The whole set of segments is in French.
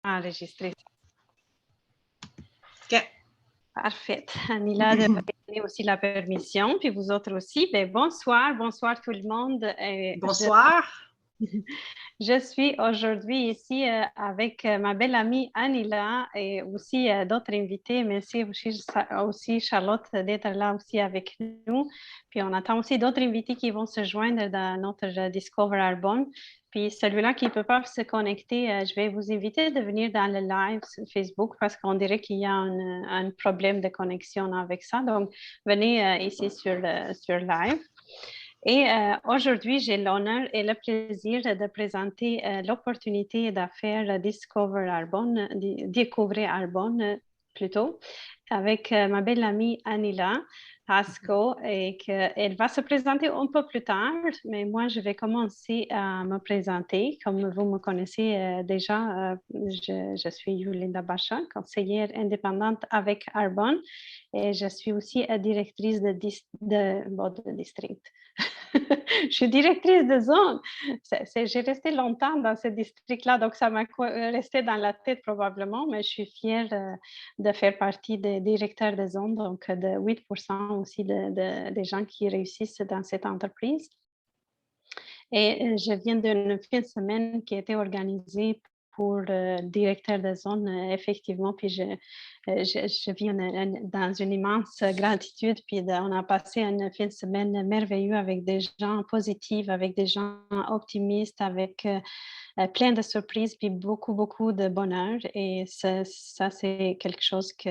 enregistrer. OK. Parfait. Anila de donner aussi la permission, puis vous autres aussi. Bien, bonsoir tout le monde. Bonsoir. Je suis aujourd'hui ici avec ma belle amie Anila et aussi d'autres invités. Merci aussi Charlotte d'être là aussi avec nous. Puis on attend aussi d'autres invités qui vont se joindre dans notre Discover Arbonne. Puis celui-là qui ne peut pas se connecter, je vais vous inviter de venir dans le live sur Facebook parce qu'on dirait qu'il y a un problème de connexion avec ça. Donc, venez ici sur live. Et aujourd'hui, j'ai l'honneur et le plaisir de présenter l'opportunité d'affaires Discover Arbonne, Découvrir Arbonne plutôt, avec ma belle amie Anila Pasco et qu'elle va se présenter un peu plus tard, mais moi, je vais commencer à me présenter. Comme vous me connaissez déjà, je suis Yulinda Bacha, conseillère indépendante avec Arbonne et je suis aussi directrice de district. Je suis directrice de zone. J'ai resté longtemps dans ce district-là, donc ça m'a resté dans la tête probablement, mais je suis fière de faire partie des directeurs de zone, donc de 8% aussi des gens qui réussissent dans cette entreprise. Et je viens d'une fin de semaine qui a été organisée pour directeur de zone, effectivement, puis je vis dans une immense gratitude, puis on a passé une fin de semaine merveilleuse avec des gens positifs, avec des gens optimistes, avec plein de surprises, puis beaucoup, beaucoup de bonheur. Et ça c'est quelque chose que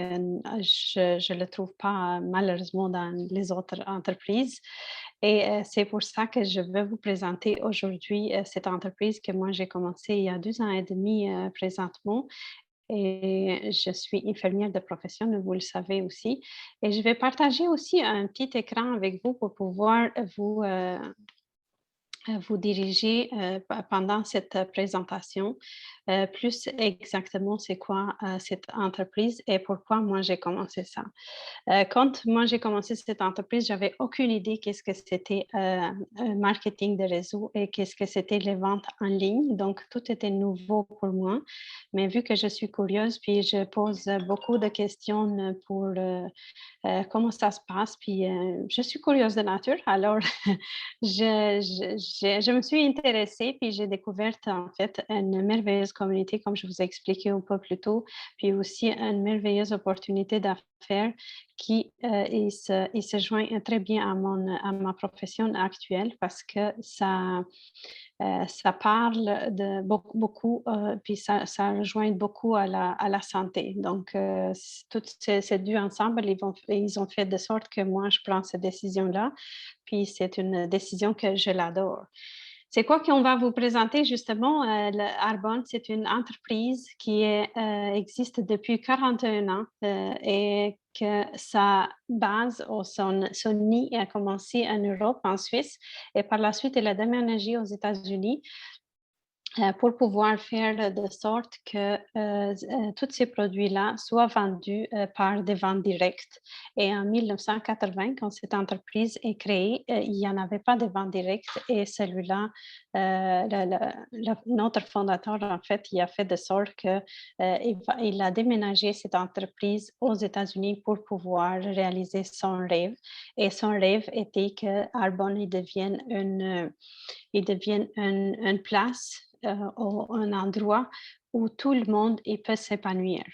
je ne le trouve pas malheureusement dans les autres entreprises. Et c'est pour ça que je vais vous présenter aujourd'hui cette entreprise que moi j'ai commencé il y a 2 ans et demi présentement. Et je suis infirmière de profession, vous le savez aussi. Et je vais partager aussi un petit écran avec vous pour pouvoir vous diriger pendant cette présentation, plus exactement c'est quoi cette entreprise et pourquoi moi j'ai commencé ça. Quand moi j'ai commencé cette entreprise, j'avais aucune idée qu'est-ce que c'était un marketing de réseau et qu'est-ce que c'était les ventes en ligne. Donc tout était nouveau pour moi. Mais vu que je suis curieuse, puis je pose beaucoup de questions pour comment ça se passe. Puis je suis curieuse de nature, alors je me suis intéressée, puis j'ai découvert en fait une merveilleuse communauté, comme je vous ai expliqué un peu plus tôt, puis aussi une merveilleuse opportunité d'affaires qui il se joint très bien à ma profession actuelle parce que ça parle de beaucoup, puis ça rejoint beaucoup à la santé. Donc, tout ces deux ensemble, ils ont fait de sorte que moi, je prends cette décision-là, puis c'est une décision que je l'adore. C'est quoi qu'on va vous présenter justement? Arbonne, c'est une entreprise qui existe depuis 41 ans et que sa base ou son nid a commencé en Europe, en Suisse, et par la suite, elle a déménagé aux États-Unis pour pouvoir faire de sorte que tous ces produits-là soient vendus par des ventes directes. Et en 1980, quand cette entreprise est créée, il n'y en avait pas de ventes directes et celui-là, notre fondateur, en fait, il a fait de sorte que il a déménagé cette entreprise aux États-Unis pour pouvoir réaliser son rêve. Et son rêve était que Arbonne il devienne une place un endroit où tout le monde peut s'épanouir.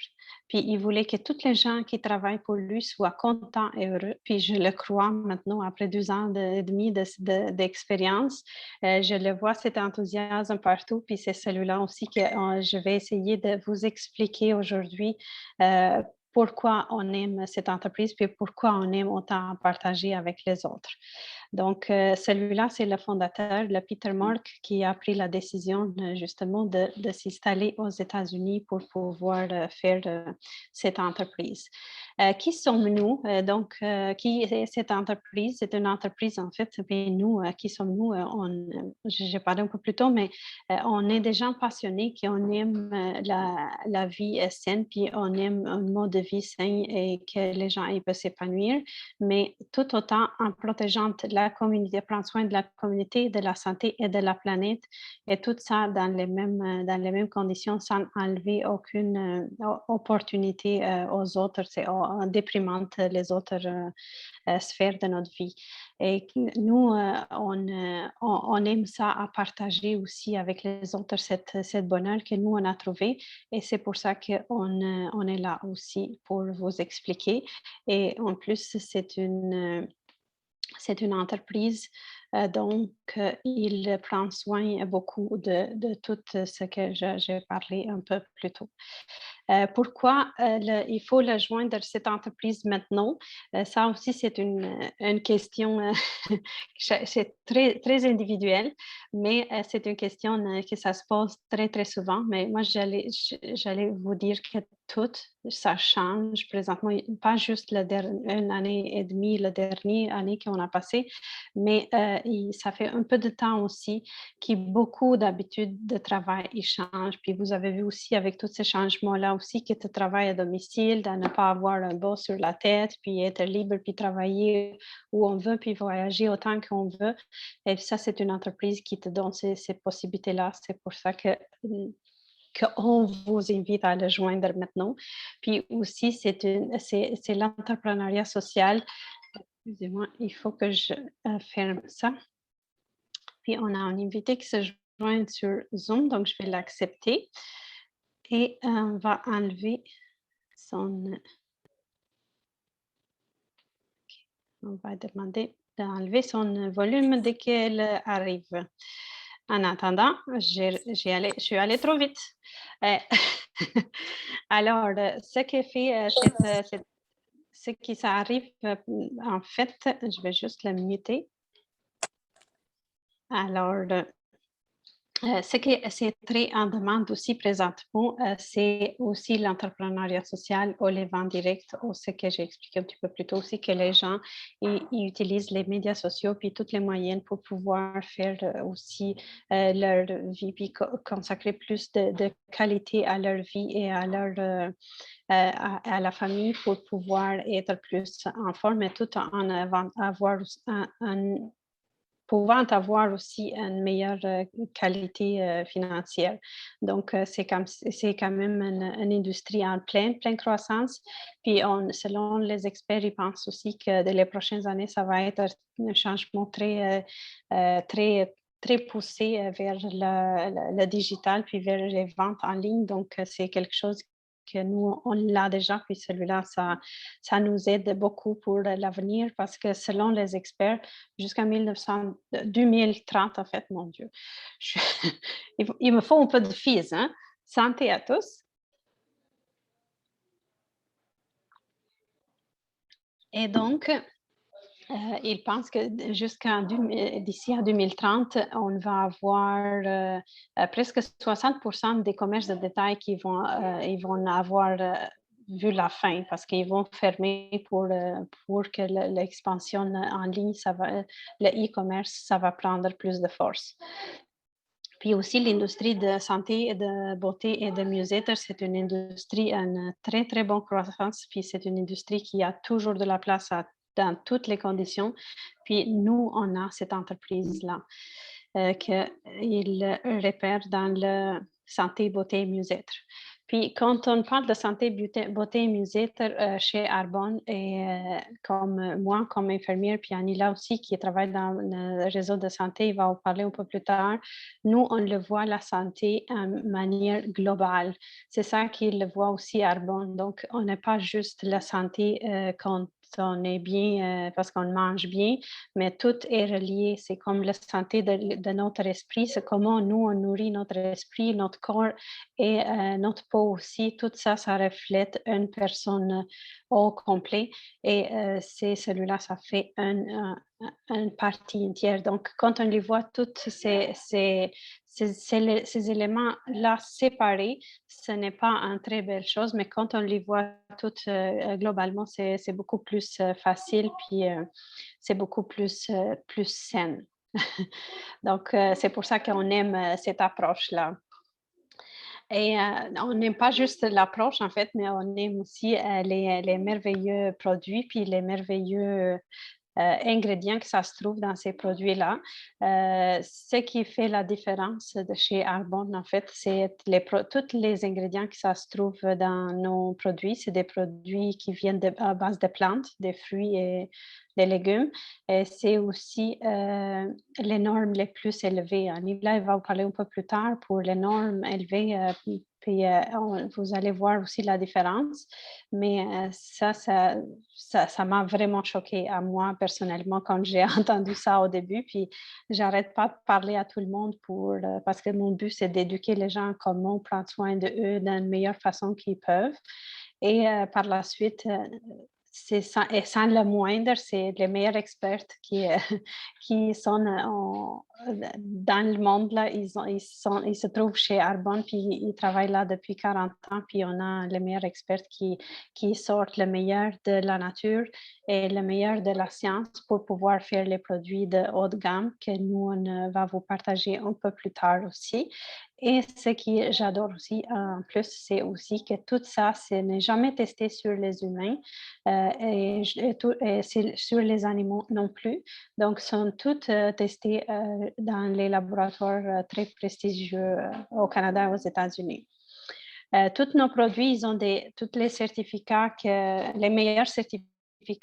Puis il voulait que tous les gens qui travaillent pour lui soient contents et heureux. Puis je le crois maintenant, après 2 ans et demi d'expérience, je le vois cet enthousiasme partout. Puis c'est celui-là aussi que je vais essayer de vous expliquer aujourd'hui. Pourquoi on aime cette entreprise, puis pourquoi on aime autant partager avec les autres. Donc, celui-là, c'est le fondateur, le Peter Mark, qui a pris la décision justement de s'installer aux États-Unis pour pouvoir faire cette entreprise. Qui sommes-nous? Qui est cette entreprise? C'est une entreprise, en fait, mais nous, qui sommes-nous? J'ai parlé un peu plus tôt, mais on est des gens passionnés qui on aime la vie saine, puis on aime un mode de vie sain et que les gens peuvent s'épanouir, mais tout autant en protégeant la communauté, prendre soin de la communauté, de la santé et de la planète, et tout ça dans les mêmes conditions sans enlever aucune opportunité aux autres, c'est en déprimante les autres sphères de notre vie. Et nous, on aime ça à partager aussi avec les autres, cette bonheur que nous, on a trouvé. Et c'est pour ça qu'on est là aussi pour vous expliquer. Et en plus, c'est une entreprise, donc il prend soin beaucoup de tout ce que j'ai parlé un peu plus tôt. Pourquoi il faut le joindre cette entreprise maintenant? Ça aussi, c'est une question, c'est très, très individuel, mais c'est une question que ça se pose très, très souvent. Mais moi, j'allais vous dire que tout, ça change présentement, pas juste une année et demie, la dernière année qu'on a passée, mais ça fait un peu de temps aussi que beaucoup d'habitudes de travail ils changent. Puis vous avez vu aussi avec tous ces changements-là aussi que tu travailles à domicile, de ne pas avoir un boss sur la tête, puis être libre, puis travailler où on veut, puis voyager autant qu'on veut. Et ça, c'est une entreprise qui te donne ces possibilités-là. C'est pour ça qu'on vous invite à le joindre maintenant. Puis aussi, c'est l'entrepreneuriat social. Excusez-moi, il faut que je ferme ça. Puis on a un invité qui se joint sur Zoom, donc je vais l'accepter et on va enlever son... On va demander d'enlever son volume dès qu'elle arrive. En attendant, je suis allée trop vite. Euh, Alors, ce que fait ce qui s'arrive, en fait, je vais juste le muter. Alors, ce qui c'est très en demande aussi présentement, c'est aussi l'entrepreneuriat social ou les ventes directes ou ce que j'ai expliqué un petit peu plus tôt aussi, que les gens ils utilisent les médias sociaux puis toutes les moyens pour pouvoir faire aussi leur vie, puis consacrer plus de qualité à leur vie et à à la famille pour pouvoir être plus en forme, mais tout en avoir pouvant avoir aussi une meilleure qualité financière. Donc, c'est quand même une industrie en pleine croissance. Puis, selon les experts, ils pensent aussi que dans les prochaines années, ça va être un changement très très poussé vers le digital, puis vers les ventes en ligne. Donc, c'est quelque chose que nous, on l'a déjà, puis celui-là, ça nous aide beaucoup pour l'avenir parce que selon les experts, jusqu'en 2030, en fait, mon Dieu. Je- il me faut un peu de fils, hein? Santé à tous. Et donc, il pense que d'ici à 2030, on va avoir presque 60% des commerces de détail ils vont avoir vu la fin parce qu'ils vont fermer pour que l'expansion en ligne, le e-commerce, ça va prendre plus de force. Puis aussi, l'industrie de santé, de beauté et de mieux-être, c'est une industrie en très, très bonne croissance. Puis c'est une industrie qui a toujours de la place dans toutes les conditions. Puis nous, on a cette entreprise-là qu'il repère dans le santé, beauté et mieux-être. Puis quand on parle de santé, beauté et mieux-être chez Arbonne, et comme moi, comme infirmière, puis Anila aussi, qui travaille dans le réseau de santé, il va en parler un peu plus tard, nous, on le voit la santé en manière globale. C'est ça qu'il le voit aussi à Arbonne. Donc, on n'est pas juste la santé quand on est bien parce qu'on mange bien, mais tout est relié. C'est comme la santé de notre esprit, c'est comment nous, on nourrit notre esprit, notre corps et notre peau aussi. Tout ça, ça reflète une personne au complet et c'est celui-là, ça fait une partie entière. Donc, quand on les voit toutes ces éléments-là séparés, ce n'est pas une très belle chose, mais quand on les voit toutes globalement, c'est beaucoup plus facile, puis c'est beaucoup plus saine. Donc, c'est pour ça qu'on aime cette approche-là. Et on n'aime pas juste l'approche, en fait, mais on aime aussi les merveilleux produits, puis les merveilleux ingrédients que ça se trouve dans ces produits-là. Ce qui fait la différence de chez Arbonne, en fait, c'est tous les ingrédients que ça se trouve dans nos produits. C'est des produits qui viennent à base de plantes, des fruits et des légumes. Et c'est aussi les normes les plus élevées. Anila, il va vous parler un peu plus tard pour les normes élevées. Puis vous allez voir aussi la différence. Mais ça m'a vraiment choquée à moi personnellement quand j'ai entendu ça au début. Puis j'arrête pas de parler à tout le monde parce que mon but, c'est d'éduquer les gens comment prendre soin d'eux de la meilleure façon qu'ils peuvent. Et par la suite, c'est sans le moindre, c'est les meilleurs experts qui sont dans le monde. Là, ils se trouvent chez Arbonne, puis ils travaillent là depuis 40 ans, puis on a les meilleurs experts qui sortent le meilleur de la nature et le meilleur de la science pour pouvoir faire les produits de haut de gamme que nous, on va vous partager un peu plus tard aussi. Et ce que j'adore aussi en plus, c'est aussi que tout ça, ce n'est jamais testé sur les humains et sur les animaux non plus. Donc, sont toutes testées dans les laboratoires très prestigieux au Canada et aux États-Unis. Tous nos produits, ils ont tous les certificats, les meilleurs certificats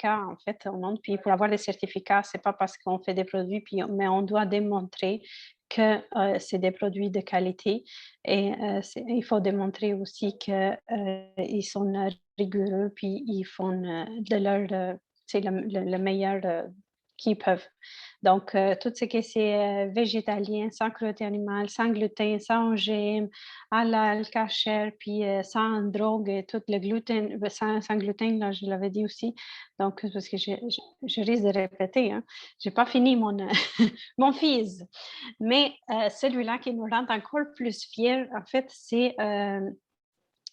en fait au monde. Puis pour avoir les certificats, c'est pas parce qu'on fait des produits, mais on doit démontrer que c'est des produits de qualité. Et il faut démontrer aussi qu'ils sont rigoureux, puis ils font de leur, c'est le meilleur qu'ils peuvent. Donc, tout ce qui est végétalien, sans cruauté animale, sans gluten, sans OGM, halal, kasher, puis sans drogue, et tout le gluten, sans gluten, là, je l'avais dit aussi. Donc, parce que je risque de répéter, hein. Je n'ai pas fini mon fils. Mais celui-là qui nous rend encore plus fiers, en fait,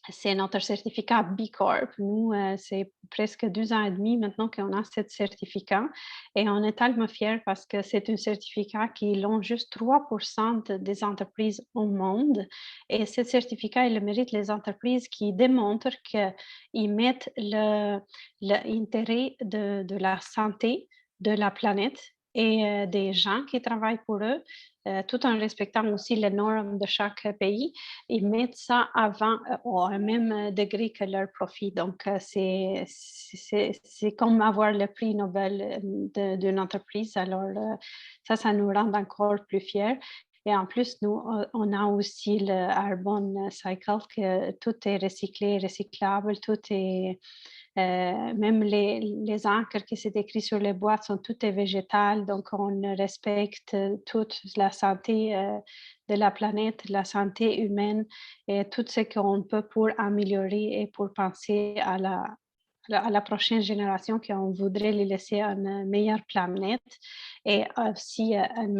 c'est notre certificat B Corp. Nous, c'est presque 2 ans et demi maintenant qu'on a ce certificat et on est tellement fiers parce que c'est un certificat qui l'ont juste 3% des entreprises au monde. Et ce certificat, il mérite les entreprises qui démontrent qu'ils mettent l'intérêt de la santé de la planète et des gens qui travaillent pour eux, tout en respectant aussi les normes de chaque pays. Ils mettent ça avant au même degré que leur profit. Donc, c'est comme avoir le prix Nobel d'une entreprise. Alors, ça nous rend encore plus fiers. Et en plus, nous, on a aussi le Arbonne Cycle, que tout est recyclé, recyclable, tout est même les encres qui sont écrites sur les boîtes sont toutes végétales, donc on respecte toute la santé de la planète, la santé humaine et tout ce qu'on peut pour améliorer et pour penser à la prochaine génération qu'on voudrait les laisser une meilleure planète et aussi une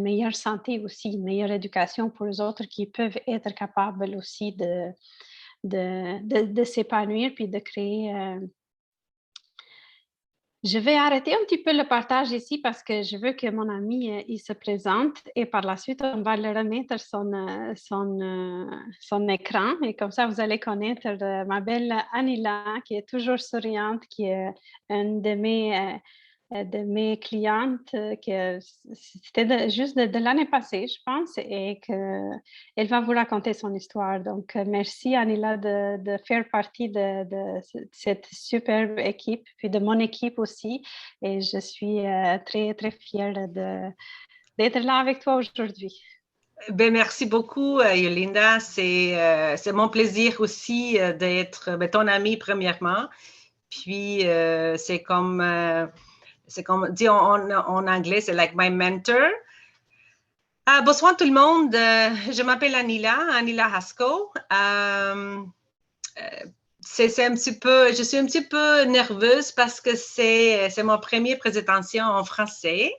meilleure santé aussi, une meilleure éducation pour les autres qui peuvent être capables aussi de s'épanouir puis de créer. Je vais arrêter un petit peu le partage ici parce que je veux que mon ami il se présente et par la suite, on va le remettre son écran et comme ça, vous allez connaître ma belle Anila qui est toujours souriante, qui est une de mes clientes que c'était juste de l'année passée, je pense, et qu'elle va vous raconter son histoire. Donc, merci Anila de faire partie de cette superbe équipe, puis de mon équipe aussi. Et je suis très, très fière d'être là avec toi aujourd'hui. Ben, merci beaucoup, Yolinda. C'est mon plaisir aussi d'être ton amie, premièrement. Puis, c'est comme dit en anglais, c'est like my mentor. Bonsoir tout le monde. Je m'appelle Anila Haskell. C'est un petit peu, je suis un petit peu nerveuse parce que c'est mon première présentation en français.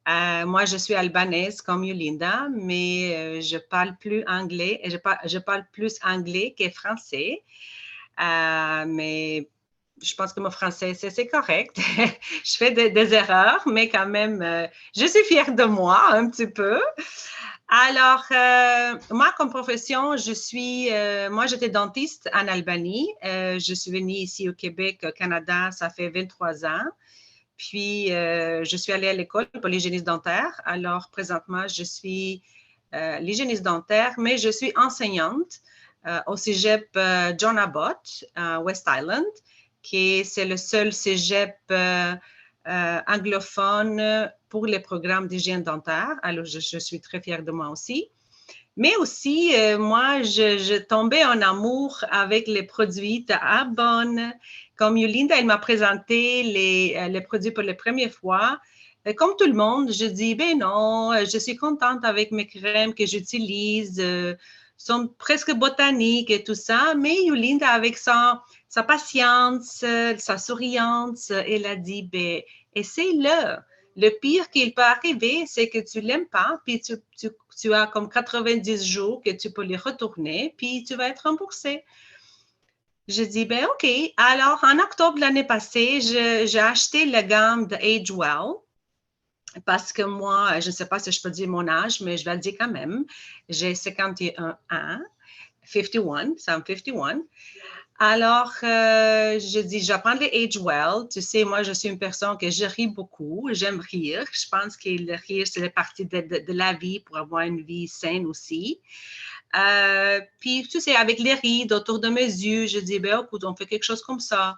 Moi, je suis albanaise comme Yolinda, mais je parle plus anglais. Je parle plus anglais que français. Mais je pense que mon français, c'est correct. Je fais des erreurs, mais quand même, je suis fière de moi un petit peu. Alors, moi, comme profession, moi, j'étais dentiste en Albanie. Je suis venue ici au Québec, au Canada, ça fait 23 ans. Puis, je suis allée à l'école pour l'hygiéniste dentaire. Alors, présentement, je suis l'hygiéniste dentaire, mais je suis enseignante au cégep John Abbott à West Island, c'est le seul cégep anglophone pour les programmes d'hygiène dentaire. Alors, je suis très fière de moi aussi. Mais aussi, moi, je tombais en amour avec les produits de Arbonne. Comme Yolinda, elle m'a présenté les produits pour la première fois. Comme tout le monde, je dis, ben non, je suis contente avec mes crèmes que j'utilise, sont presque botaniques et tout ça. Mais Yolinda, avec sa patience, sa souriance, elle a dit, ben, essaye-le. Le pire qu'il peut arriver, c'est que tu l'aimes pas, puis tu as comme 90 jours que tu peux les retourner, puis tu vas être remboursé. Je dis, ben OK. Alors, en octobre de l'année passée, j'ai acheté la gamme de Age Well parce que moi, je ne sais pas si je peux dire mon âge, mais je vais le dire quand même. J'ai 51 ans, 51, so I'm 51. Alors, je dis, je vais prendre les Age Well. Tu sais, moi, je suis une personne que je ris beaucoup. J'aime rire. Je pense que le rire, c'est la partie de la vie pour avoir une vie saine aussi. Puis, tu sais, avec les rides autour de mes yeux, je dis, ben, écoute, on fait quelque chose comme ça.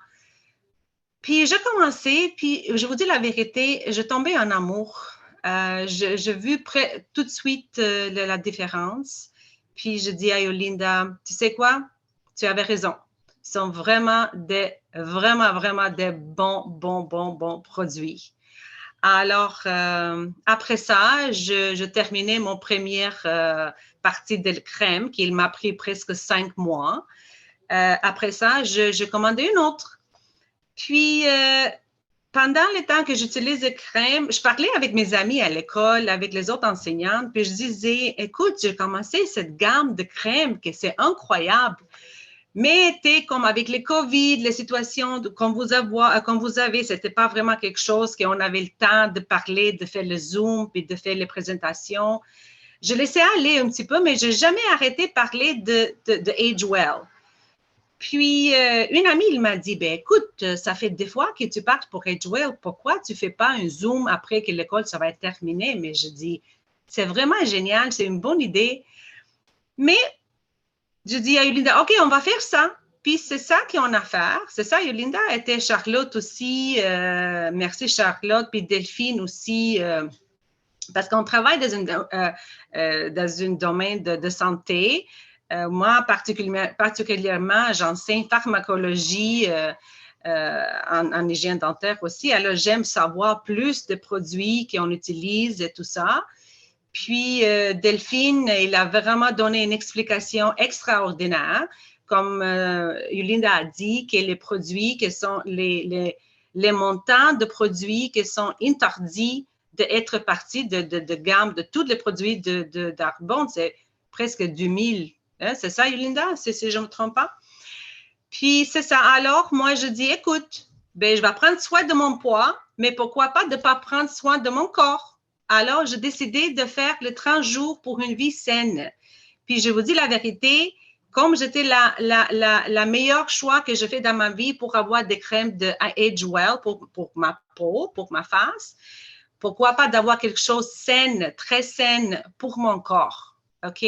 Puis, j'ai commencé, puis, je vous dis la vérité, je tombais en amour. J'ai vu tout de suite la différence. Puis, je dis à Yolinda, tu sais quoi? Tu avais raison. Sont vraiment vraiment des bons produits. Alors, après ça, je terminais mon première partie de crème qui m'a pris presque 5 mois. Après ça, je commandais une autre. Puis, pendant le temps que j'utilise les crèmes, je parlais avec mes amis à l'école, avec les autres enseignantes, puis je disais, écoute, j'ai commencé cette gamme de crèmes que c'est incroyable. Mais comme avec les COVID, les situations comme vous avez, c'était pas vraiment quelque chose qu'on avait le temps de parler, de faire le Zoom, puis de faire les présentations. Je laissais aller un petit peu, mais je n'ai jamais arrêté de parler de Age Well. Puis, une amie, il m'a dit, ben écoute, ça fait des fois que tu parles pour Age Well, pourquoi tu ne fais pas un Zoom après que l'école, ça va être terminé? Mais je dis, c'est vraiment génial, c'est une bonne idée. Mais je dis à Yolinda, OK, on va faire ça. Puis c'est ça qu'on a à faire. C'est ça, Yolinda était Charlotte aussi. Merci Charlotte. Puis Delphine aussi. Parce qu'on travaille dans un domaine de santé. Moi, particulièrement, j'enseigne pharmacologie en hygiène dentaire aussi. Alors, j'aime savoir plus de produits qu'on utilise et tout ça. Puis, Delphine, il a vraiment donné une explication extraordinaire. Comme Yolinda a dit, que les produits, que sont les montants de produits qui sont interdits d'être partis de gamme de tous les produits d'Arbonne, c'est presque 2000. Hein? C'est ça, Yolinda, si je ne me trompe pas? Puis, c'est ça. Alors, moi, je dis, écoute, ben, je vais prendre soin de mon poids, mais pourquoi pas de ne pas prendre soin de mon corps? Alors, j'ai décidé de faire les 30 jours pour une vie saine. Puis, je vous dis la vérité, comme j'étais la meilleure choix que j'ai fait dans ma vie pour avoir des crèmes de Age Well pour ma peau, pour ma face, pourquoi pas d'avoir quelque chose saine, très saine pour mon corps, OK?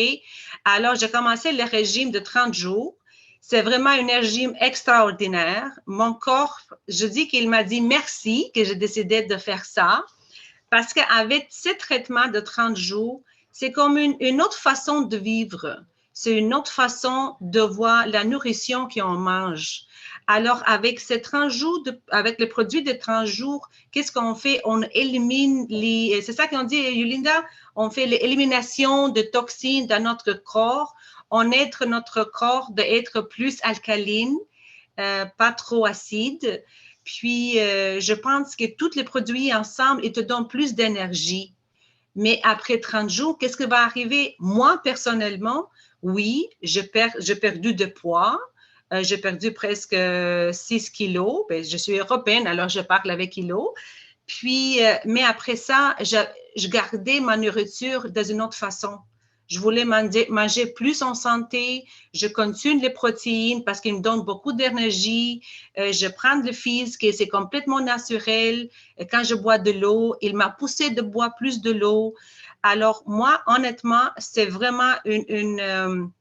Alors, j'ai commencé le régime de 30 jours. C'est vraiment un régime extraordinaire. Mon corps, je dis qu'il m'a dit merci que j'ai décidé de faire ça. Parce qu'avec ces traitements de 30 jours, c'est comme une autre façon de vivre. C'est une autre façon de voir la nourriture qu'on mange. Alors, avec ces 30 jours, avec les produits de 30 jours, qu'est-ce qu'on fait? On élimine c'est ça qu'on dit, Yolinda, on fait l'élimination de toxines dans notre corps. On aide notre corps d'être plus alcaline, pas trop acide. Puis, je pense que tous les produits ensemble, ils te donnent plus d'énergie. Mais après 30 jours, qu'est-ce qui va arriver? Moi, personnellement, oui, j'ai perdu de poids. J'ai perdu presque 6 kilos. Bien, je suis européenne, alors je parle avec kilos. Puis, mais après ça, je gardais ma nourriture d'une autre façon. Je voulais manger plus en santé. Je consomme les protéines parce qu'ils me donnent beaucoup d'énergie. Je prends le fils, qui c'est complètement naturel. Quand je bois de l'eau, il m'a poussé de boire plus de l'eau. Alors, moi, honnêtement, c'est vraiment une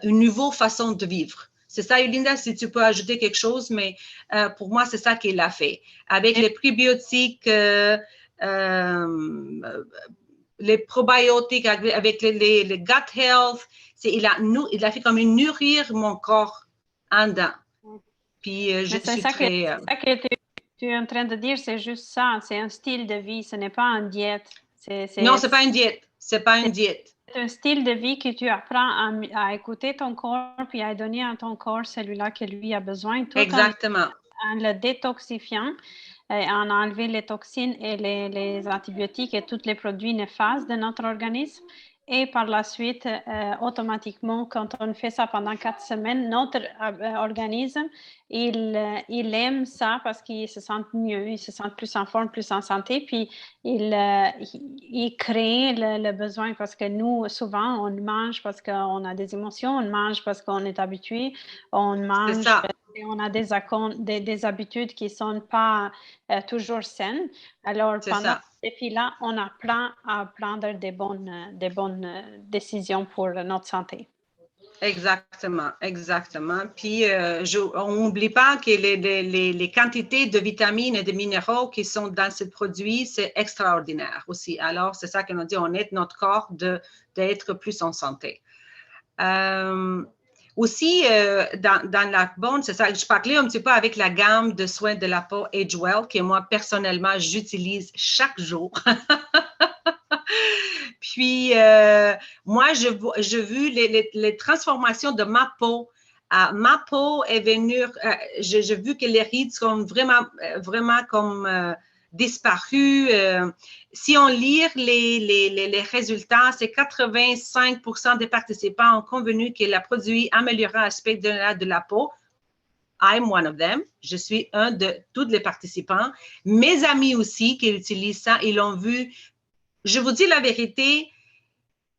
nouvelle façon de vivre. C'est ça, Yolinda, si tu peux ajouter quelque chose, mais pour moi, c'est ça qu'il a fait. Avec les prébiotiques, les probiotiques, avec les gut health, il a fait comme nourrir mon corps en dedans. Puis, je suis très... C'est ça que tu es en train de dire, c'est juste ça. C'est un style de vie, ce n'est pas une diète. Non, ce n'est pas une diète. C'est pas une diète. C'est un style de vie que tu apprends à écouter ton corps puis à donner à ton corps celui-là que lui a besoin, tout Exactement. en le détoxifiant, en enlevant les toxines et les antibiotiques et tous les produits néfastes de notre organisme. Et par la suite, automatiquement, quand on fait ça pendant 4 semaines, notre organisme, il aime ça parce qu'il se sent mieux, il se sent plus en forme, plus en santé, puis il crée le besoin parce que nous, souvent, on mange parce qu'on a des émotions, on mange parce qu'on est habitué, on mange et on a des habitudes qui ne sont pas toujours saines. Alors, pendant ce défi-là, on apprend à prendre des bonnes décisions pour notre santé. Exactement, exactement. Puis, on n'oublie pas que les quantités de vitamines et de minéraux qui sont dans ce produit, c'est extraordinaire aussi. Alors, c'est ça que nous dit, on aide notre corps d'être plus en santé. Aussi, dans l'Arbonne, c'est ça, je parlais un petit peu avec la gamme de soins de la peau AgeWell, que moi, personnellement, j'utilise chaque jour. Puis, moi, j'ai vu les transformations de ma peau. Ma peau est venue, j'ai vu que les rides sont vraiment comme disparues. Si on lit les résultats, c'est 85% des participants ont convenu que le produit améliorant l'aspect de la peau. I'm one of them. Je suis un de tous les participants. Mes amis aussi qui utilisent ça, ils l'ont vu. Je vous dis la vérité,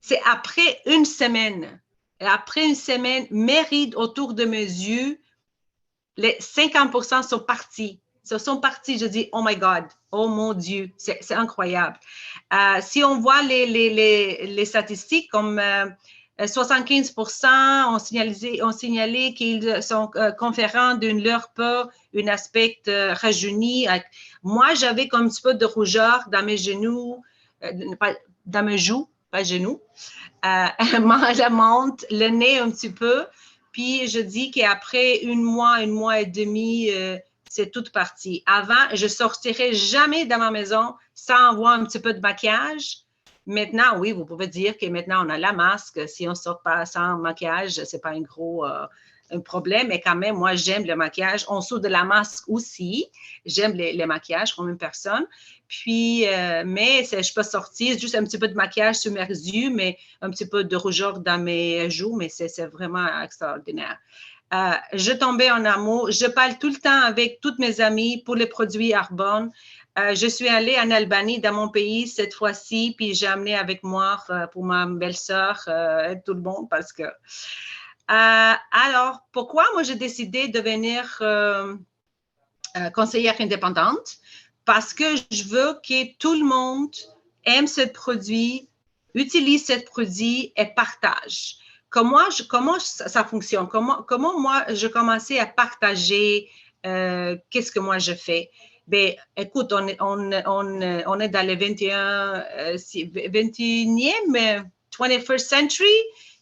c'est après une semaine. Après une semaine, mes rides autour de mes yeux, les 50% sont partis. Ils sont partis. Je dis, oh my God, oh mon Dieu, c'est incroyable. Si on voit les statistiques, comme 75% ont signalé qu'ils sont conférents de leur peau, un aspect rajeuni. Moi, j'avais comme un petit peu de rougeur dans mes genoux, dans mes joues, pas genoux. La monte, le nez un petit peu. Puis, je dis qu'après un mois et demi, c'est toute partie. Avant, je ne sortirais jamais de ma maison sans avoir un petit peu de maquillage. Maintenant, oui, vous pouvez dire que maintenant, on a la masque. Si on ne sort pas sans maquillage, ce n'est pas un gros un problème. Mais quand même, moi, j'aime le maquillage. En dessous de la masque aussi, j'aime les maquillages comme une personne. Puis, mais je peux sortir juste un petit peu de maquillage sur mes yeux, mais un petit peu de rougeur dans mes joues, mais c'est vraiment extraordinaire. Je tombais en amour. Je parle tout le temps avec toutes mes amies pour les produits Arbonne. Je suis allée en Albanie, dans mon pays, cette fois-ci, puis j'ai amené avec moi pour ma belle-sœur tout le monde parce que... alors, pourquoi moi j'ai décidé de devenir conseillère indépendante? Parce que je veux que tout le monde aime ce produit, utilise ce produit et partage. Comment ça fonctionne? Comment moi, je commençais à partager qu'est-ce que moi je fais? Ben, écoute, on est dans le 21e, 21st century,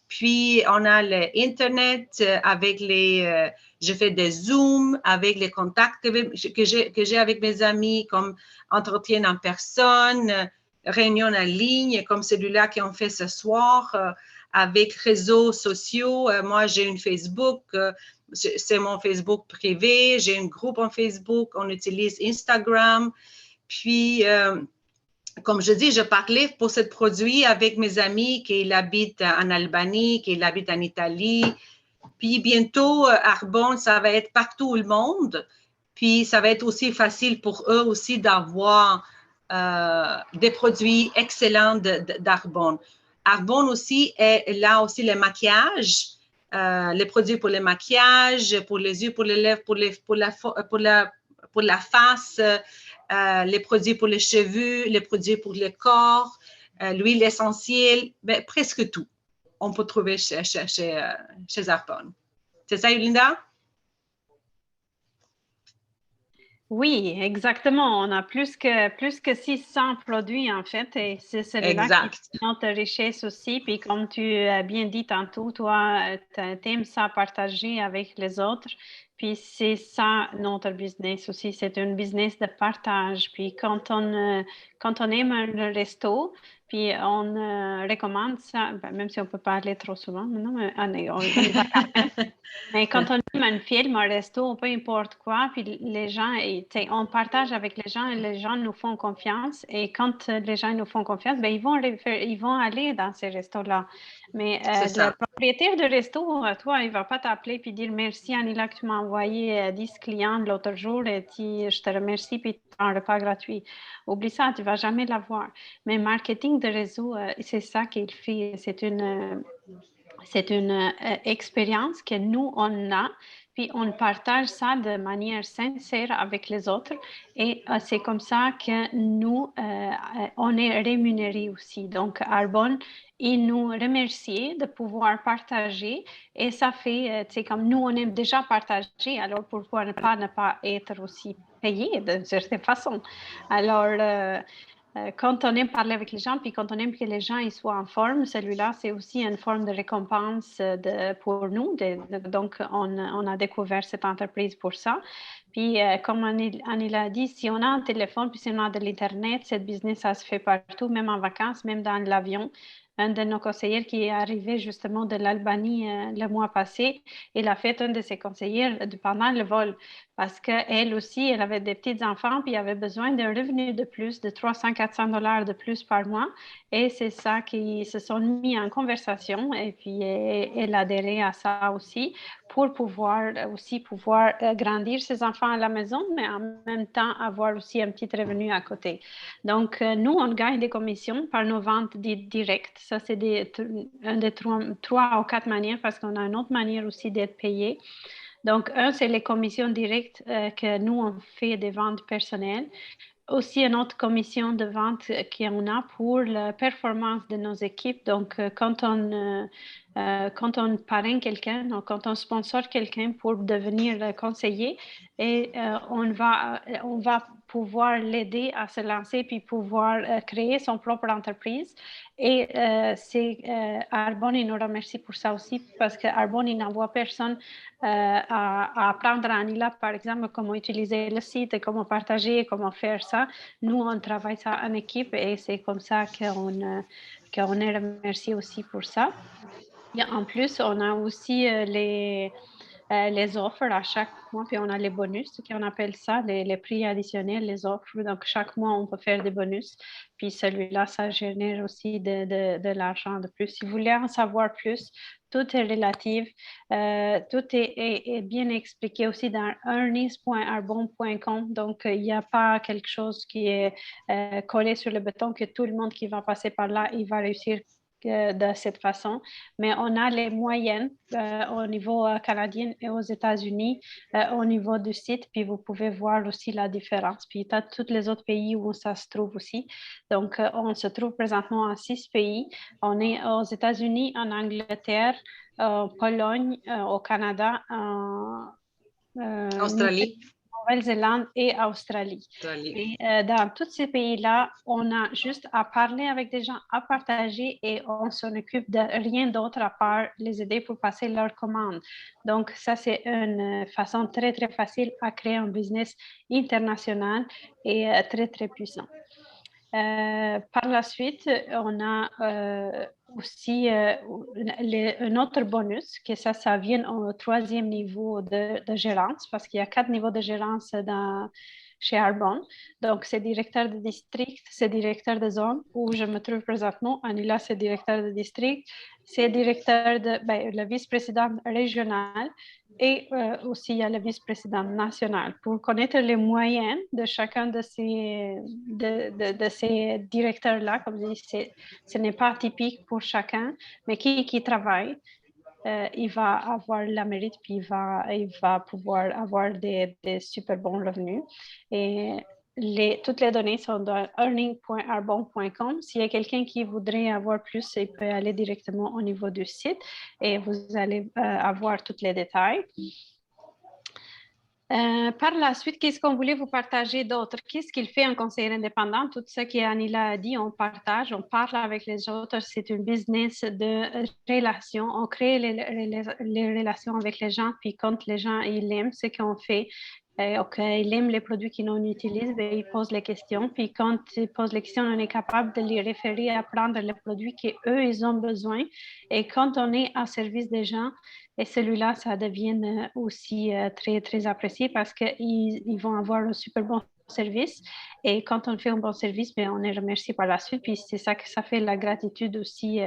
puis on a l'Internet avec je fais des Zooms avec les contacts que j'ai avec mes amis, comme entretien en personne, réunion en ligne, comme celui-là qu'on fait ce soir, avec réseaux sociaux. Moi, j'ai une Facebook, c'est mon Facebook privé. J'ai un groupe en Facebook. On utilise Instagram. Puis, comme je dis, je parlais pour ce produit avec mes amis qui habitent en Albanie, qui habitent en Italie. Puis bientôt, Arbonne, ça va être partout au monde. Puis ça va être aussi facile pour eux aussi d'avoir des produits excellents d'Arbonne. Arbonne aussi est là aussi le maquillage, les produits pour le maquillage, pour les yeux, pour les lèvres, pour la face, les produits pour les cheveux, les produits pour le corps, l'huile essentielle, ben, presque tout. On peut trouver chez Arbonne. C'est ça, Yolinda? Oui, exactement. On a plus que 600 produits en fait et c'est celui-là qui est Exact. notre richesse aussi. Puis comme tu as bien dit tantôt, toi, tu aimes ça partager avec les autres. Puis c'est ça notre business aussi. C'est un business de partage. Puis quand on aime le resto, puis on recommande ça, ben, même si on peut pas aller trop souvent, mais non, mais on y va quand même. Mais quand on aime un film, un resto, peu importe quoi, puis les gens, on partage avec les gens et les gens nous font confiance. Et quand les gens nous font confiance, ben, ils vont aller dans ces restos-là. Mais C'est le ça. propriétaire de resto, toi, il ne va pas t'appeler puis dire merci, Anila, que tu m'as envoyé 10 clients l'autre jour et je te remercie puis tu as un repas gratuit. Oublie ça, tu ne vas jamais l'avoir. Mais marketing de réseau, c'est ça qu'il fait. C'est une expérience que nous, on a, puis on partage ça de manière sincère avec les autres et c'est comme ça que nous, on est rémunérés aussi. Donc, Arbonne, il nous remercie de pouvoir partager et ça fait, tu sais, comme nous, on aime déjà partager, alors pourquoi ne pas être aussi payé de certaine façon? Alors, quand on aime parler avec les gens, puis quand on aime que les gens ils soient en forme, celui-là, c'est aussi une forme de récompense pour nous. Donc, on a découvert cette entreprise pour ça. Puis, comme Annie l'a dit, si on a un téléphone, puis si on a de l'Internet, cette business, ça se fait partout, même en vacances, même dans l'avion. Un de nos conseillers qui est arrivé justement de l'Albanie le mois passé, il a fait un de ses conseillers pendant le vol parce qu'elle aussi, elle avait des petits-enfants, puis elle avait besoin d'un revenu de plus, de 300-400 $ de plus par mois. Et c'est ça qu'ils se sont mis en conversation, et puis elle a adhéré à ça aussi pour pouvoir grandir ses enfants à la maison, mais en même temps avoir aussi un petit revenu à côté. Donc, nous, on gagne des commissions par nos ventes directes. Ça, c'est un des trois ou quatre manières parce qu'on a une autre manière aussi d'être payé. Donc, un, c'est les commissions directes que nous, on fait des ventes personnelles. Aussi, une autre commission de vente qu'on a pour la performance de nos équipes. Donc, quand on parraine quelqu'un, donc quand on sponsor quelqu'un pour devenir conseiller, et on va pouvoir l'aider à se lancer puis pouvoir créer son propre entreprise. Et c'est Arbonne, il nous remercie pour ça aussi parce que Arbonne, il n'envoie personne à apprendre à Anila, par exemple, comment utiliser le site, comment partager, comment faire ça. Nous, on travaille ça en équipe et c'est comme ça qu'on est remercié aussi pour ça. Et en plus, on a aussi les offres à chaque mois, puis on a les bonus, qu'on appelle ça, les prix additionnels, les offres. Donc, chaque mois, on peut faire des bonus. Puis celui-là, ça génère aussi de l'argent de plus. Si vous voulez en savoir plus, tout est relatif. Tout est bien expliqué aussi dans earnings.arbon.com. Donc, il n'y a pas quelque chose qui est collé sur le béton que tout le monde qui va passer par là, il va réussir de cette façon, mais on a les moyennes au niveau canadien et aux États-Unis au niveau du site, puis vous pouvez voir aussi la différence. Puis tu as tous les autres pays où ça se trouve aussi. Donc, on se trouve présentement en 6 pays. On est aux États-Unis, en Angleterre, en Pologne, au Canada, en Australie. Nouvelle-Zélande et Australie. Australie. Et dans tous ces pays-là, on a juste à parler avec des gens, à partager et on s'en occupe de rien d'autre à part les aider pour passer leurs commandes. Donc, ça, c'est une façon très, très facile à créer un business international et très, très puissant. Par la suite, on a aussi un autre bonus, que ça vient au troisième niveau de gérance, parce qu'il y a 4 niveaux de gérance chez Arbonne. Donc, c'est directeur de district, c'est directeur de zone où je me trouve présentement. Anila, c'est directeur de district, c'est directeur de, le vice-président régional et aussi il y a le vice-président national. Pour connaître les moyens de chacun de ces directeurs-là, comme je dis, ce n'est pas typique pour chacun, mais qui travaille. Il va avoir la mérite, puis il va pouvoir avoir des super bons revenus. Et toutes les données sont dans earning.arbonne.com. S'il y a quelqu'un qui voudrait avoir plus, il peut aller directement au niveau du site et vous allez avoir tous les détails. Par la suite, qu'est-ce qu'on voulait vous partager d'autre? Qu'est-ce qu'il fait un conseiller indépendant? Tout ce qu'Anila a dit, on partage, on parle avec les autres. C'est un business de relations. On crée les relations avec les gens, puis quand les gens ils aiment ce qu'on fait, ils aiment les produits qu'on utilise, ils posent les questions. Puis quand ils posent les questions, on est capable de les référer à prendre les produits qu'eux, ils ont besoin. Et quand on est au service des gens, et celui-là, ça devient aussi très, très apprécié parce qu'ils vont avoir un super bon service. Et quand on fait un bon service, on est remercié par la suite. Puis c'est ça que ça fait la gratitude aussi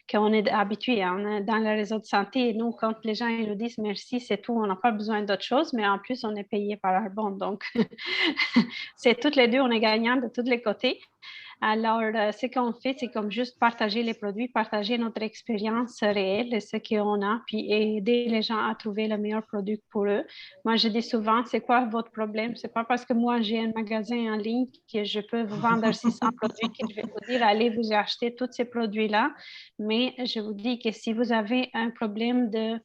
qu'on est habitué. On est dans le réseau de santé. Et nous, quand les gens ils nous disent merci, c'est tout. On n'a pas besoin d'autre chose, mais en plus, on est payé par Arbonne. Donc, c'est toutes les deux, on est gagnants de tous les côtés. Alors, ce qu'on fait, c'est comme juste partager les produits, partager notre expérience réelle, ce qu'on a, puis aider les gens à trouver le meilleur produit pour eux. Moi, je dis souvent, c'est quoi votre problème? C'est pas parce que moi, j'ai un magasin en ligne que je peux vous vendre 600 produits que je vais vous dire, allez vous acheter tous ces produits-là. Mais je vous dis que si vous avez un problème de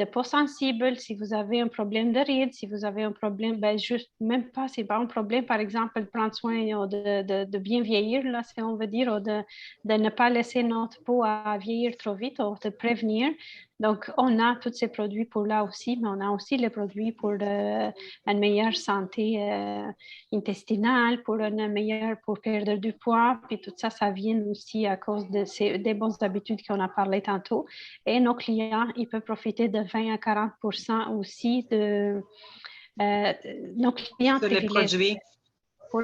peau sensible, si vous avez un problème de rides, si vous avez un problème, juste même pas, c'est pas un problème, par exemple, de prendre soin de bien vieillir, là, si on veut dire, ou de ne pas laisser notre peau à vieillir trop vite, ou de prévenir. Donc, on a tous ces produits pour là aussi, mais on a aussi les produits pour une meilleure santé intestinale, pour perdre du poids, puis tout ça, ça vient aussi à cause des bonnes habitudes qu'on a parlé tantôt. Et nos clients, ils peuvent profiter de 20 à 40% aussi de nos clients Sur les produits.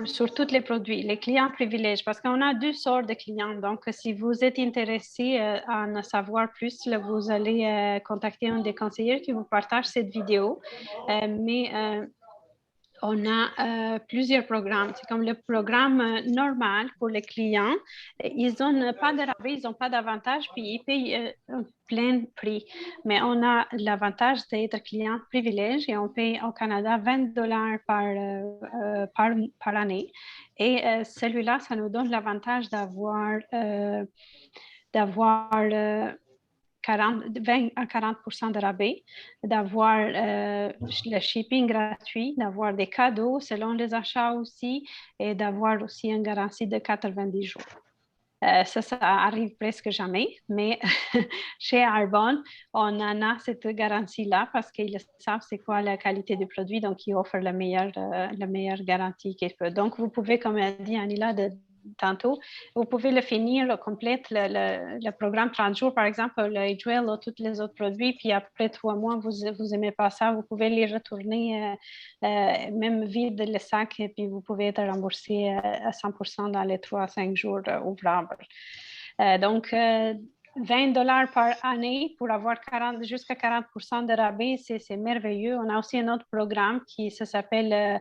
sur tous les produits, les clients privilèges, parce qu'on a deux sortes de clients. Donc, si vous êtes intéressé à en savoir plus, là, vous allez contacter un des conseillers qui vous partage cette vidéo. On a plusieurs programmes. C'est comme le programme normal pour les clients. Ils n'ont pas de rabais, ils n'ont pas d'avantage, puis ils payent un plein prix. Mais on a l'avantage d'être client privilège et on paye au Canada 20$ par année. Et celui-là, ça nous donne l'avantage d'avoir 20 à 40% de rabais, d'avoir le shipping gratuit, d'avoir des cadeaux selon les achats aussi et d'avoir aussi une garantie de 90 jours. Ça arrive presque jamais, mais chez Arbonne, on en a cette garantie-là parce qu'ils savent c'est quoi la qualité du produit, donc ils offrent la meilleure garantie qu'ils peuvent. Donc, vous pouvez, comme a dit Anila tantôt, vous pouvez le finir, complète le programme 30 jours, par exemple, le Agewell ou tous les autres produits, puis après 3 mois, vous n'aimez pas ça, vous pouvez les retourner, même vide le sac, et puis vous pouvez être remboursé à 100% dans les 3 à 5 jours ouvrables. Donc, 20$ par année pour avoir jusqu'à 40% de rabais, c'est merveilleux. On a aussi un autre programme qui s'appelle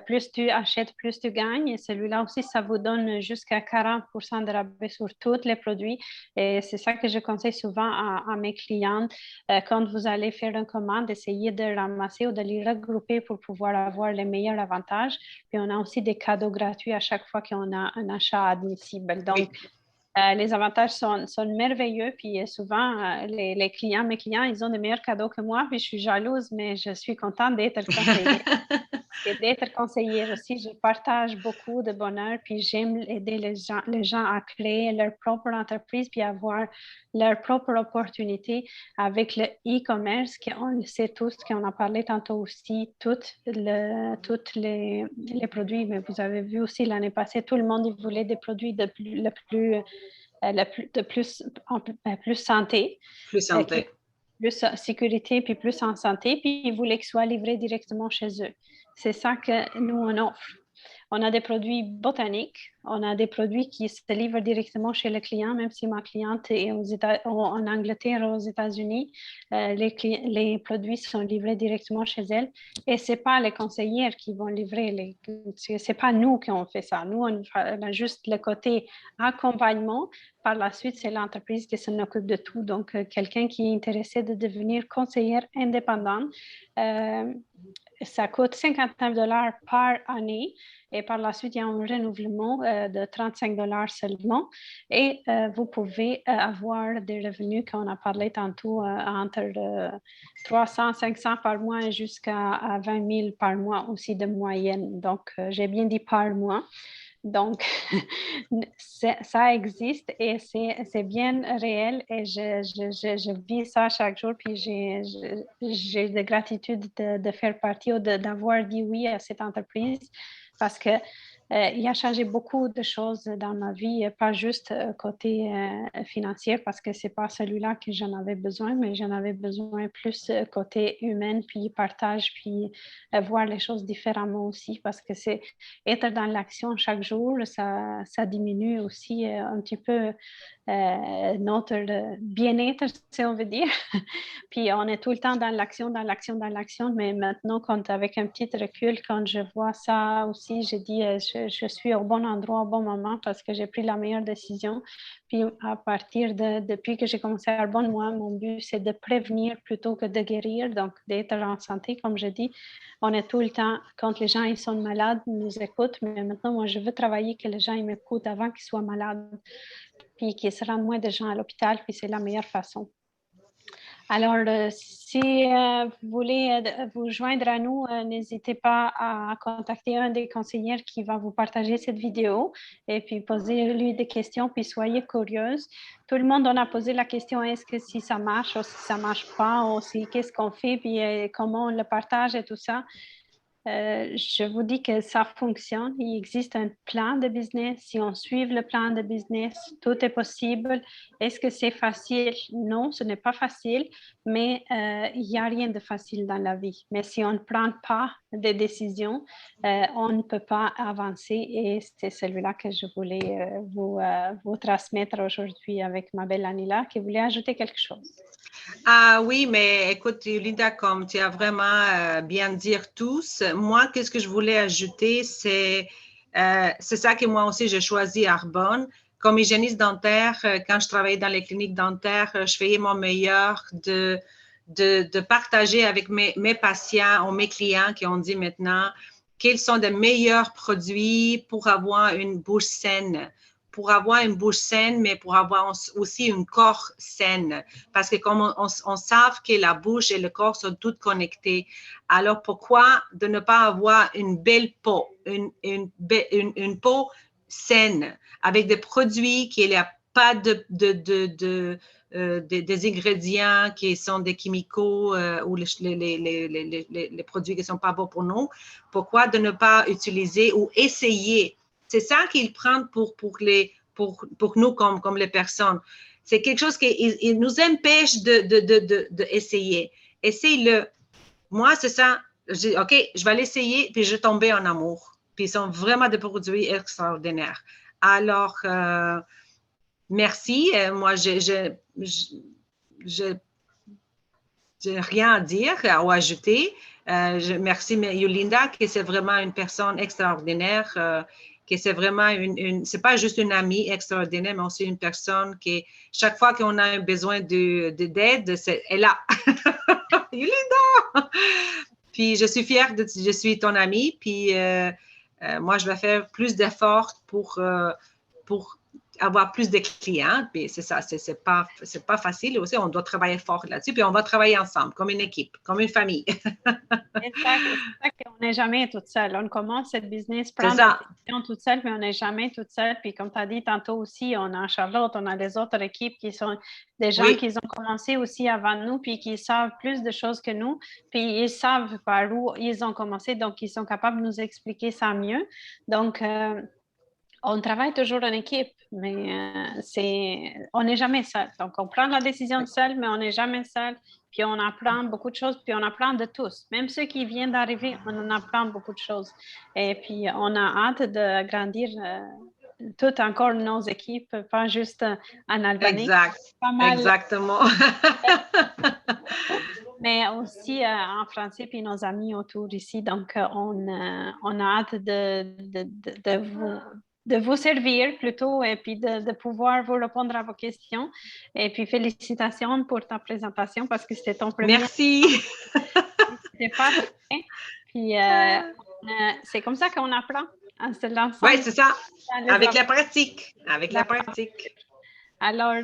Plus tu achètes, plus tu gagnes. Et celui-là aussi, ça vous donne jusqu'à 40% de rabais sur tous les produits. Et c'est ça que je conseille souvent à mes clientes. Quand vous allez faire une commande, essayez de ramasser ou de les regrouper pour pouvoir avoir les meilleurs avantages. Puis on a aussi des cadeaux gratuits à chaque fois qu'on a un achat admissible. Donc, les avantages sont merveilleux, puis souvent, mes clients, ils ont des meilleurs cadeaux que moi, puis je suis jalouse, mais je suis contente d'être conseillère. Et d'être conseillère aussi, je partage beaucoup de bonheur, puis j'aime aider les gens à créer leur propre entreprise, puis avoir leur propre opportunité avec le e-commerce, qu'on le sait tous, qu'on a parlé tantôt aussi, tous les produits, mais vous avez vu aussi l'année passée, tout le monde voulait des produits de plus santé. Plus santé. Plus sécurité, puis plus en santé, puis ils voulaient que ce soit livré directement chez eux. c'est ça que nous, on offre. On a des produits botaniques, on a des produits qui se livrent directement chez le client, même si ma cliente est en Angleterre, aux États-Unis, les produits sont livrés directement chez elle. Et ce n'est pas les conseillères qui vont livrer, ce n'est pas nous qui ont fait ça. Nous, on a juste le côté accompagnement. Par la suite, c'est l'entreprise qui s'en occupe de tout. Donc, quelqu'un qui est intéressé de devenir conseillère indépendante, ça coûte 59 $ par année et par la suite, il y a un renouvellement de 35 $ seulement et vous pouvez avoir des revenus, qu'on a parlé tantôt, entre 300, 500 par mois jusqu'à 20 000 par mois aussi de moyenne. Donc, j'ai bien dit par mois. Donc, ça existe et c'est bien réel et je vis ça chaque jour. Puis j'ai de gratitude de faire partie ou d'avoir dit oui à cette entreprise parce que il a changé beaucoup de choses dans ma vie, pas juste côté financier parce que c'est pas celui-là que j'en avais besoin, mais j'en avais besoin plus côté humain, puis partage, puis voir les choses différemment aussi parce que c'est être dans l'action chaque jour, ça diminue aussi un petit peu notre bien-être, si on veut dire. Puis on est tout le temps dans l'action, dans l'action, dans l'action. Mais maintenant, avec un petit recul, quand je vois ça aussi, je dis je suis au bon endroit au bon moment parce que j'ai pris la meilleure décision. Puis à partir depuis que j'ai commencé à bon, moi, mon but, c'est de prévenir plutôt que de guérir, donc d'être en santé, comme je dis. On est tout le temps, quand les gens ils sont malades, ils nous écoutent, mais maintenant, moi, je veux travailler que les gens ils m'écoutent avant qu'ils soient malades, puis qu'ils se rendent moins de gens à l'hôpital, puis c'est la meilleure façon. Alors, si vous voulez vous joindre à nous, n'hésitez pas à contacter un des conseillers qui va vous partager cette vidéo et puis poser-lui des questions, puis soyez curieuse. Tout le monde en a posé la question, est-ce que si ça marche ou si ça ne marche pas, ou si qu'est-ce qu'on fait, puis comment on le partage et tout ça. Je vous dis que ça fonctionne. Il existe un plan de business. Si on suit le plan de business, tout est possible. Est-ce que c'est facile? Non, ce n'est pas facile, mais il n'y a rien de facile dans la vie. Mais si on ne prend pas des décisions, on ne peut pas avancer et c'est celui-là que je voulais vous transmettre aujourd'hui avec ma belle Anila qui voulait ajouter quelque chose. Ah oui, mais écoute, Linda, comme tu as vraiment bien dit tous, moi, qu'est-ce que je voulais ajouter, c'est ça que moi aussi, j'ai choisi Arbonne. Comme hygiéniste dentaire, quand je travaillais dans les cliniques dentaires, je faisais mon meilleur de partager avec mes patients ou mes clients qui ont dit maintenant quels sont les meilleurs produits pour avoir une bouche saine. Pour avoir une bouche saine, mais pour avoir aussi un corps sain. Parce que comme on sait que la bouche et le corps sont toutes connectés, alors pourquoi de ne pas avoir une belle peau, une peau saine, avec des produits qui n'y a pas des ingrédients qui sont des chimicaux ou les produits qui ne sont pas bons pour nous. Pourquoi de ne pas utiliser ou essayer? C'est ça qu'ils prennent pour nous comme les personnes. C'est quelque chose qui nous empêche d'essayer. Essaye-le. Moi, c'est ça. OK, je vais l'essayer, puis je vais tomber en amour. Puis ils sont vraiment des produits extraordinaires. Alors, merci. Moi, je n'ai rien à dire ou à ajouter. Merci Yolinda, qui c'est vraiment une personne extraordinaire, que c'est vraiment c'est pas juste une amie extraordinaire, mais aussi une personne qui, chaque fois qu'on a besoin d'aide, elle est là. Yolinda! Puis je suis fière je suis ton amie, puis moi, je vais faire plus d'efforts pour avoir plus de clients. Puis c'est ça, c'est pas facile aussi. On doit travailler fort là-dessus. Puis on va travailler ensemble, comme une équipe, comme une famille. Exact. C'est ça qu'on n'est jamais toute seule. On commence cette business, C'est prendre ça. des décisions toute seule, mais on n'est jamais toute seule. Puis comme tu as dit tantôt aussi, on a Charlotte, on a les autres équipes qui sont des gens Oui. qui ont commencé aussi avant nous, puis qui savent plus de choses que nous. Puis ils savent par où ils ont commencé, donc ils sont capables de nous expliquer ça mieux. Donc, On travaille toujours en équipe, mais on n'est jamais seul. Donc, on prend la décision seul, mais on n'est jamais seul. Puis, on apprend beaucoup de choses, puis on apprend de tous. Même ceux qui viennent d'arriver, on en apprend beaucoup de choses. Et puis, on a hâte de grandir toutes encore nos équipes, pas juste en Albanie. Exact, Pas mal, exactement. mais aussi en français, puis nos amis autour ici. Donc, on a hâte de vous servir plutôt et puis de pouvoir vous répondre à vos questions. Et puis, félicitations pour ta présentation parce que c'était ton premier. Merci. C'était parfait. Puis, c'est comme ça qu'on apprend en se lançant. Oui, c'est ça. dans les Avec la affaires. pratique. Avec la pratique. Alors,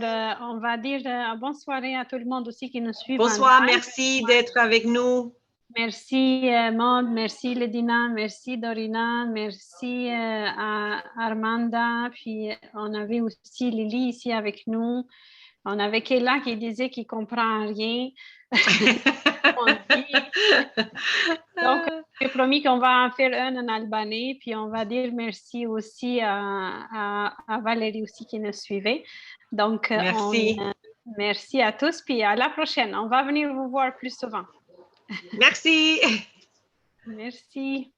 on va dire bonne soirée à tout le monde aussi qui nous suit en Bonsoir, live. merci d'être avec nous. Merci Maud, merci Ledina, merci Dorina, merci à Armanda, puis on avait aussi Lily ici avec nous. On avait Kéla qui disait qu'il ne comprend rien. Donc, j'ai promis qu'on va en faire un en albanais, puis on va dire merci aussi à Valérie aussi qui nous suivait. Donc, Merci. merci à tous, puis à la prochaine. On va venir vous voir plus souvent. Merci. Merci.